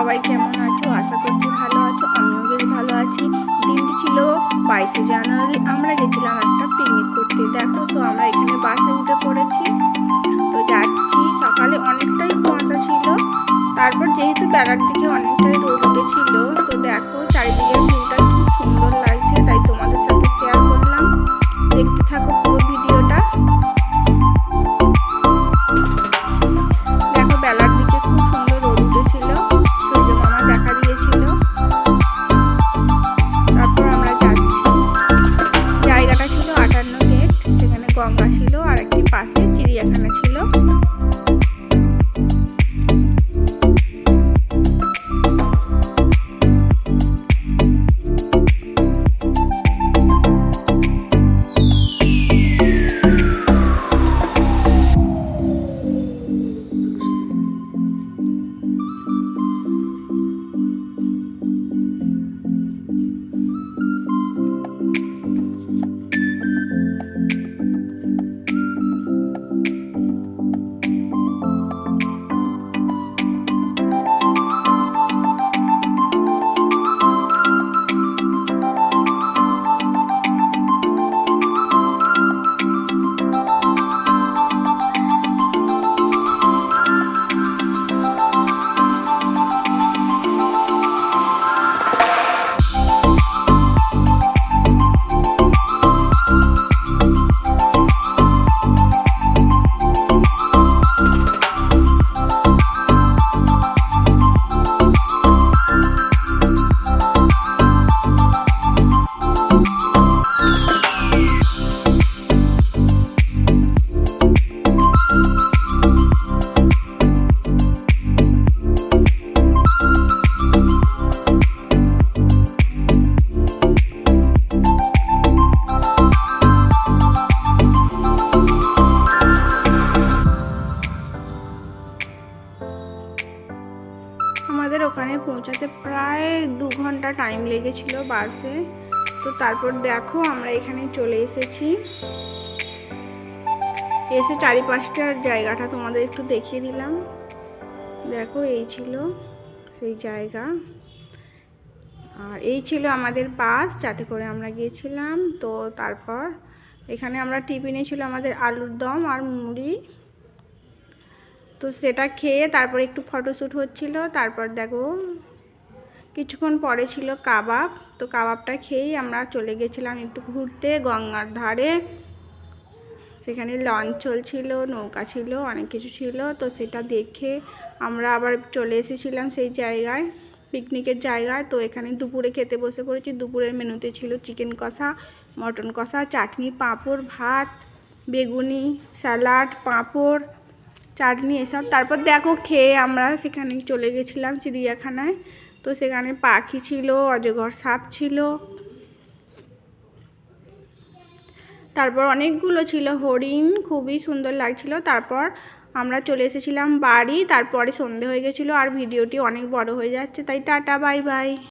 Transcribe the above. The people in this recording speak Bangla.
সবাই কেমন আছো? আশা করছি ভালো আছো। আমিও বেশ ভালো আছি। দিনটি ছিল 22শে জানুয়ারি। আমরা গেছিলাম একটা পিকনিক করতে। দেখো তো আমরা এখানে বাসে উঠে পড়েছি। তো যাচ্ছি। সকালে অনেকটাই কুয়াশা ছিল, তারপর যেহেতু বেলার দিকে অনেকটাই রোদ উঠেছিল, তো দেখো চারিদিকের ভিউটা কি সুন্দর লাগছে, তাই তোমাদের সাথে শেয়ার করলাম। দেখতে থাকো পুরো ভিডিওটা। দেখো বেলার দিকে খুব সুন্দর রোদ উঠেছিল, সূর্য মামা দেখা দিয়েছিল। তারপর আমরা যাচ্ছি। জায়গাটা ছিল 58 গেট। সেখানে গঙ্গা ছিল আর একটি পাশে চিড়িয়াখানা ছিল। আমাদের ওখানে পৌঁছাতে প্রায় 2 ঘন্টা টাইম লেগেছিল বাসে। তো তারপর দেখো আমরা এখানে চলে এসেছি। এসে চারিপাশটার জায়গাটা তোমাদের একটু দেখিয়ে দিলাম। দেখো এই ছিল সেই জায়গা, আর এই ছিল আমাদের বাস যাতে করে আমরা গিয়েছিলাম। তো তারপর এখানে আমরা টিফিনে ছিল আমাদের আলুর দম আর মুড়ি। তো সেটা খেয়ে তারপর একটু ফটোশ্যুট হচ্ছিল। তারপর দেখো কিছুক্ষণ পরে ছিল কাবাব। তো কাবাবটা খেয়েই আমরা চলে গেছিলাম একটু ঘুরতে গঙ্গার ধারে। সেখানে লঞ্চ চলছিল, নৌকা ছিল, অনেক কিছু ছিল। তো সেটা দেখে আমরা আবার চলে এসেছিলাম সেই জায়গায়, পিকনিকের জায়গায়। তো এখানে দুপুরে খেতে বসে পড়েছি। দুপুরের মেনুতে ছিল চিকেন কষা, মটন কষা, চাটনি, পাঁপড়, ভাত, বেগুনি, স্যালাড, পাঁপড়, চাটনি এসব। তারপর দেখো খেয়ে আমরা সেখানে চলে গেছিলাম চিড়িয়াখানায়। তো সেখানে পাখি ছিল, অজগর সাপ ছিল, তারপর অনেকগুলো ছিল হরিণ, খুবই সুন্দর লাগছিল। তারপর আমরা চলে এসেছিলাম বাড়ি। তারপরে সন্ধে হয়ে গেছিলো আর ভিডিওটি অনেক বড় হয়ে যাচ্ছে, তাই টাটা বাই বাই।